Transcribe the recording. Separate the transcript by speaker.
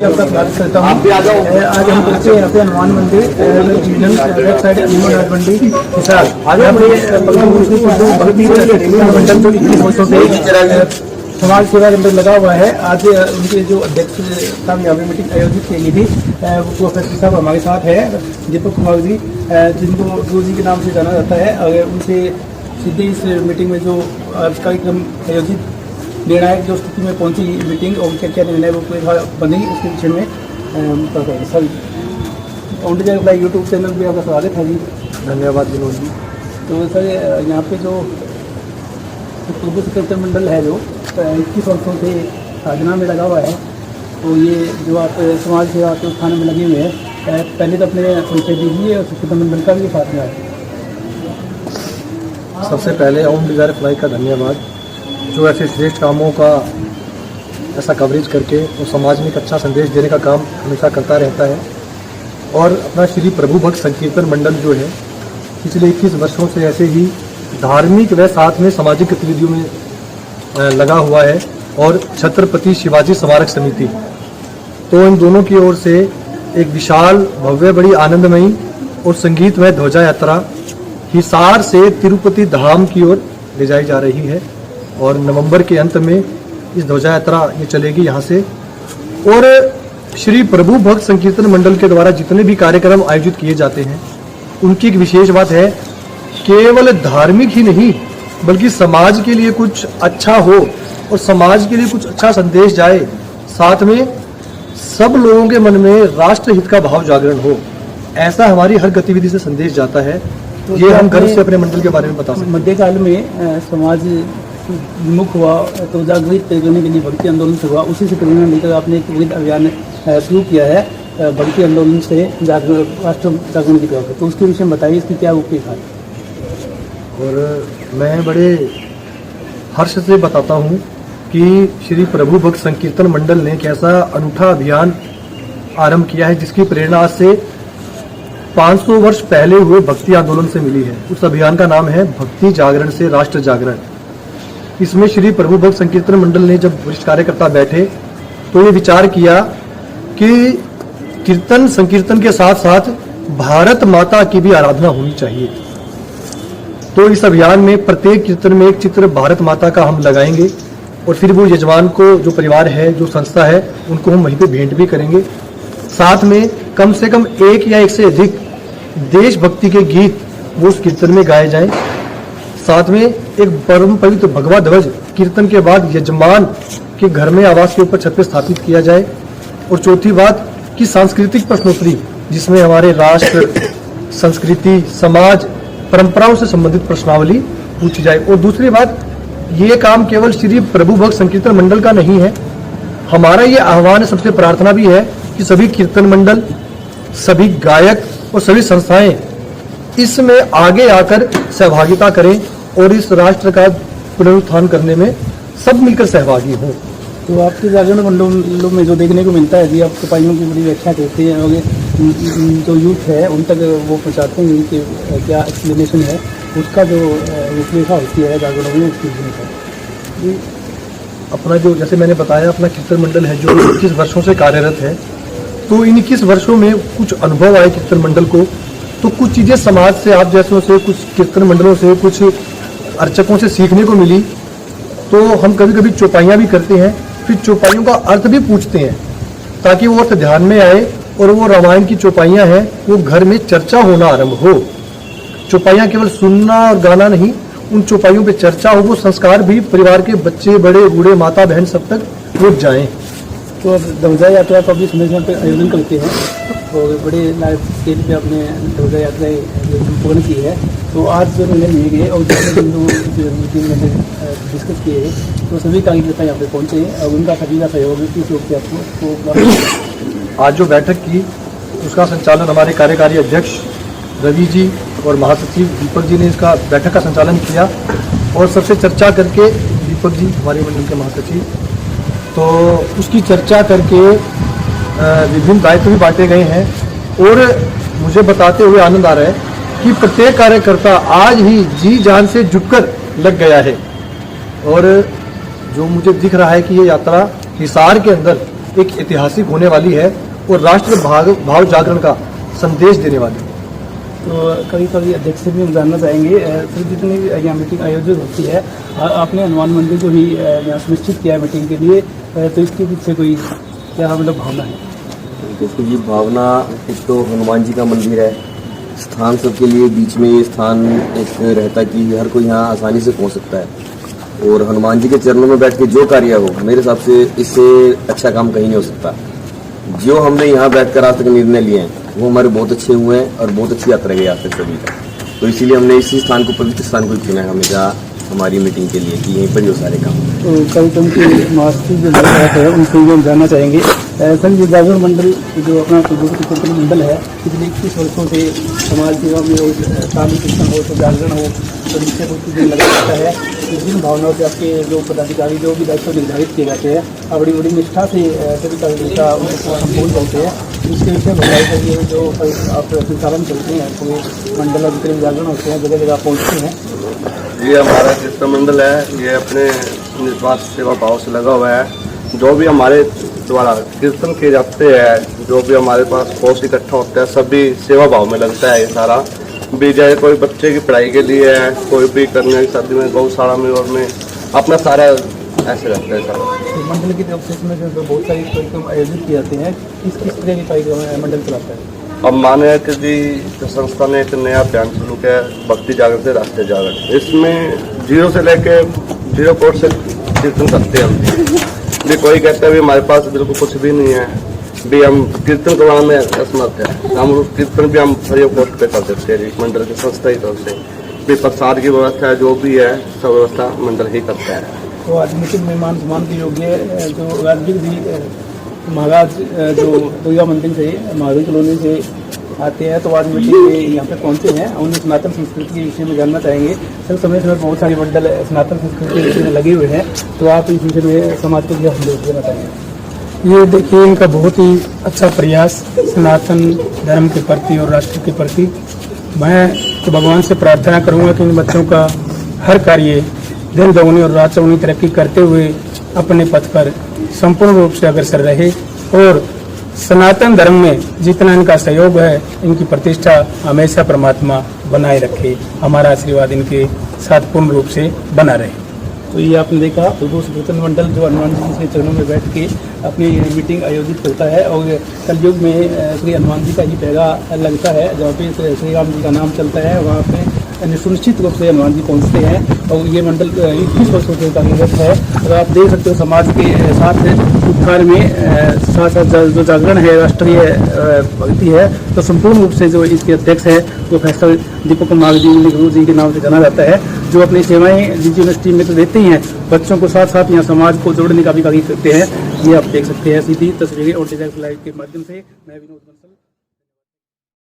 Speaker 1: आपका स्वागत करता हूँ। आज हम पहुंचे यहाँ पे हनुमान मंदिर लेफ्ट साइड अलीमोड मंडी हिसार। यहाँ पे मंडल जो 21 वर्षों से समाज सेवा केंद्र लगा हुआ है। आज उनके जो अध्यक्ष साहब यहाँ पे मीटिंग आयोजित की गई थी, वो प्रोफेसर साहब हमारे साथ है, दीपक कुमार जी, जिनको गुरु जी के नाम से जाना जाता है। अगर उनसे सीधे इस मीटिंग में जो आज कार्यक्रम आयोजित निर्णायक जो स्थिति में पहुंची मीटिंग और क्या क्या निर्णय वो बनी, उसके विषय में सर ऑनलाइन अपना यूट्यूब चैनल पे आपका स्वागत है जी।
Speaker 2: धन्यवाद विनोद जी।
Speaker 1: तो सर यहाँ पे जो प्रभु संकीर्तन मंडल है जो 21 वर्षों से साधना में लगा हुआ है, तो ये जो आप समाज सेवा के उत्थान में लगे हुए हैं, पहले तो अपने परिचय दीजिए और संकीर्तन मंडल का भी साथ में है।
Speaker 2: सबसे पहले ओम डिजायर फ्लाई का धन्यवाद, जो ऐसे श्रेष्ठ कामों का ऐसा कवरेज करके और समाज में एक अच्छा संदेश देने का काम हमेशा करता रहता है। और अपना श्री प्रभु भक्त संकीर्तन मंडल जो है पिछले 21 वर्षों से ऐसे ही धार्मिक व साथ में सामाजिक गतिविधियों में लगा हुआ है। और छत्रपति शिवाजी स्मारक समिति, तो इन दोनों की ओर से एक विशाल भव्य बड़ी आनंदमयी और संगीतमय ध्वजा यात्रा हिसार से तिरुपति धाम की ओर ले जाई जा रही है। और नवंबर के अंत में इस ध्वजा यात्रा ये चलेगी यहाँ से। और श्री प्रभु भक्त संकीर्तन मंडल के द्वारा जितने भी कार्यक्रम आयोजित किए जाते हैं, उनकी एक विशेष बात है, केवल धार्मिक ही नहीं बल्कि समाज के लिए कुछ अच्छा हो और समाज के लिए कुछ अच्छा संदेश जाए, साथ में सब लोगों के मन में राष्ट्र हित का भाव जागरण हो, ऐसा हमारी हर गतिविधि से संदेश जाता है। तो ये हम गर्व से अपने मंडल के बारे में बता सकते हैं।
Speaker 1: मध्यकाल में समाज विमुख हुआ तो जागृत करने के लिए भक्ति आंदोलन से हुआ, उसी से प्रेरणा लेकर आपने एक विविध अभियान शुरू किया है भक्ति आंदोलन से राष्ट्र जागरण की तरफ। तो उसके विषय में बताइए, इसकी क्या उपयोग है।
Speaker 2: और मैं बड़े हर्ष से बताता हूँ कि श्री प्रभु भक्त संकीर्तन मंडल ने एक ऐसा अनूठा अभियान आरंभ किया है जिसकी प्रेरणा आज से 500 वर्ष पहले हुए भक्ति आंदोलन से मिली है। उस अभियान का नाम है भक्ति जागरण से राष्ट्र जागरण। इसमें श्री प्रभु भक्त संकीर्तन मंडल ने जब वरिष्ठ कार्यकर्ता बैठे तो ये विचार किया कि कीर्तन संकीर्तन के साथ साथ भारत माता की भी आराधना होनी चाहिए। तो इस अभियान में प्रत्येक कीर्तन में एक चित्र भारत माता का हम लगाएंगे और फिर वो यजमान को, जो परिवार है, जो संस्था है, उनको हम वहीं पे भेंट भी करेंगे। साथ में कम से कम एक या एक से अधिक देशभक्ति के गीत वो उस कीर्तन में गाए जाएं। साथ में एक परम पवित्र भगवा ध्वज कीर्तन के बाद यजमान के घर में आवास के ऊपर छत पे स्थापित किया जाए। और चौथी बात कि सांस्कृतिक प्रश्नोत्तरी, जिसमें हमारे राष्ट्र, संस्कृति, समाज, परंपराओं से संबंधित प्रश्नावली पूछी जाए। और दूसरी बात, ये काम केवल श्री प्रभु भक्त संकीर्तन मंडल का नहीं है, हमारा ये आह्वान, सबसे प्रार्थना भी है कि सभी कीर्तन मंडल, सभी गायक और सभी संस्थाएं इसमें आगे आकर सहभागिता करें और इस राष्ट्र का पुनरुत्थान करने में सब मिलकर सहभागी हों।
Speaker 1: तो आपके जागरण मंडलों में जो देखने को मिलता है जी, आप सिपाहियों की बड़ी व्याख्या करते हैं और जो यूथ है उन तक वो पहुँचाते हैं कि क्या एक्सप्लेनेशन है, उसका जो रूपरेखा होती है जागरणों में, उसकी
Speaker 2: अपना जो, जैसे मैंने बताया, अपना कीर्तन मंडल है जो 21 वर्षों से कार्यरत है। तो इन 21 वर्षों में कुछ अनुभव आए कीर्तन मंडल को, तो कुछ चीज़ें समाज से, आप जैसों से, कुछ कीर्तन मंडलों से, कुछ अर्चकों से सीखने को मिली। तो हम कभी कभी चौपाइयाँ भी करते हैं, फिर चौपाइयों का अर्थ भी पूछते हैं ताकि वो अर्थ ध्यान में आए और वो रामायण की चौपाइयाँ हैं वो घर में चर्चा होना आरंभ हो। चौपाइयाँ केवल सुनना और गाना नहीं, उन चौपाइयों पे चर्चा हो, वो संस्कार भी परिवार के बच्चे, बड़े, बूढ़े, माता बहन सब तक रुक जाएं।
Speaker 1: तो अब ध्वजा यात्रा का भी समय समय पर आयोजन करते हैं और बड़े लाइव स्केल पे अपने ध्वजा यात्राएँ पूर्ण की है। तो आज जो निर्णय लिए गए और दूसरे मीटिंग में डिस्कस किए हैं, तो सभी कार्यकर्ता यहाँ पे पहुँचे हैं और उनका सभी का सहयोग किस रूप से आपको।
Speaker 2: आज जो बैठक की उसका संचालन हमारे कार्यकारी अध्यक्ष रवि जी और महासचिव दीपक जी ने इसका बैठक का संचालन किया। और सबसे चर्चा करके दीपक जी हमारे मंडल के महासचिव, तो उसकी चर्चा करके विभिन्न दायित्व भी बांटे गए हैं। और मुझे बताते हुए आनंद आ रहा है कि प्रत्येक कार्यकर्ता आज ही जी जान से जुटकर लग गया है। और जो मुझे दिख रहा है कि ये यात्रा हिसार के अंदर एक ऐतिहासिक होने वाली है और राष्ट्र भाव जागरण का संदेश देने वाली है।
Speaker 1: तो कभी कभी अध्यक्ष से भी हम जानना चाहेंगे सर, जितनी भी यहाँ मीटिंग आयोजित होती है आपने हनुमान मंदिर को ही यहाँ सुनिश्चित किया है मीटिंग के लिए, तो इसके पीछे कोई क्या मतलब भावना है?
Speaker 3: देखो ये भावना, एक तो हनुमान जी का मंदिर है, स्थान सबके लिए बीच में ये स्थान एक रहता कि हर कोई यहाँ आसानी से पहुँच सकता है, और हनुमान जी के चरणों में बैठ के जो कार्य हो, मेरे हिसाब से इससे अच्छा काम कहीं नहीं हो सकता। जो हमने यहाँ बैठकर आज तक निर्णय लिए हैं वो हमारे बहुत अच्छे हुए हैं और बहुत अच्छी यात्रा गई आज तक सभी का, तो इसीलिए हमने इसी स्थान को, पवित्र स्थान को चुना है हमेशा हमारी मीटिंग के लिए कि यहीं पर जो सारे काम।
Speaker 1: तो कभी उनके मास्टर जो लोग है उनसे भी हम जानना चाहेंगे सर, ये जागरण मंडल जो अपना चिंतन मंडल है पिछले 21 वर्षों से समाज सेवा में हो, शांति कीर्तन हो, तो जागरण हो, तो निश्चय कुछ दिन लगा रहता है। जिन भावनाओं से आपके जो पदाधिकारी जो भी दायित्व निर्धारित किए जाते हैं आप बड़ी बड़ी निष्ठा से सभी कार्यकर्ता उनको संपूर्ण करते हैं, इसके विषय बताया जाइए। जो आप संचालन करते हैं, पूरे मंडल और जितने जागरण होते हैं जगह जगह पहुँचते हैं।
Speaker 4: ये हमारा कीर्तन मंडल है, ये अपने निस्वार्थ सेवा भाव से लगा हुआ है। जो भी हमारे द्वारा कीर्तन किए जाते हैं, जो भी हमारे पास कोष इकट्ठा होता है, सभी सेवा भाव में लगता है। ये सारा भी चाहे कोई बच्चे की पढ़ाई के लिए है, कोई भी करने की शादी में, गौशाला में और में अपना सारा ऐसे रहता है सारा।
Speaker 1: तो मंडल की तरफ से इसमें जो बहुत सारी कार्यक्रम आयोजित किए जाते हैं, किस तरह के कार्यक्रम मंडल चलाता है?
Speaker 4: अब माने कि जी जो संस्था ने एक नया अभियान शुरू किया है, भक्ति जागरण से राष्ट्रीय जागरण। इसमें 0 से लेके 0 कोर्ट से कीर्तन करते हैं हम। भी कोई कहता है भी हमारे पास बिल्कुल कुछ भी नहीं है, भी हम कीर्तन करवाने में असमर्थ है, हम कीर्तन भी हम फ्री ऑफ कॉस्ट पे कर देते हैं मंडल की संस्था की तरफ से। भी प्रसाद की व्यवस्था है, जो भी है सब व्यवस्था मंडल ही करता है।
Speaker 1: तो आज मीटिंग में मान सम्मान के योग्य जो राजवीर जी महाराज जो दुर्गा मंदिर से महावीर कॉलोनी से आते हैं, तो आज मीटिंग में यहाँ पे पहुँचे हैं। उन्हें सनातन संस्कृति के विषय में जानना चाहेंगे। सर, समय समय बहुत सारे मंडल सनातन संस्कृति के विषय में लगे हुए हैं, तो आप इस विषय में समाज को क्या संदेश देना चाहेंगे?
Speaker 5: ये देखिए इनका बहुत ही अच्छा प्रयास सनातन धर्म के प्रति और राष्ट्र के प्रति। मैं तो भगवान से प्रार्थना करूंगा कि इन बच्चों का हर कार्य दिन दोगुनी और रात चौगुनी तरक्की करते हुए अपने पथ पर संपूर्ण रूप से अग्रसर रहे, और सनातन धर्म में जितना इनका सहयोग है, इनकी प्रतिष्ठा हमेशा परमात्मा बनाए रखे। हमारा आशीर्वाद इनके साथ पूर्ण रूप से बना रहे।
Speaker 1: तो ये आपने देखा प्रभु कीर्तन मंडल जो हनुमान जी के चरणों में बैठ के अपनी मीटिंग आयोजित करता है, और कलयुग में श्री हनुमान जी का ही पैगा लगता है। जहाँ पे श्री राम जी का नाम चलता है वहाँ पे सुनिश्चित रूप से हनुमान जी पहुँचते हैं, और ये मंडल 21 वर्षों से कार्यरत है। और आप देख सकते हो समाज के साथ उत्थान में साथ साथ जो जागरण है, राष्ट्रीय भक्ति है, तो संपूर्ण रूप से जो इसके अध्यक्ष है प्रोफेसर दीपक कुमार जी गुरु जी के नाम से जाना जाता है, जो अपनी सेवाएं जिस यूनिवर्सिटी में तो देते ही हैं, बच्चों को साथ साथ यहाँ समाज को जोड़ने का भी कार्य करते हैं। ये आप देख सकते हैं सीधी तस्वीरें और डिजाइन लाइव के माध्यम से। मैं विनोद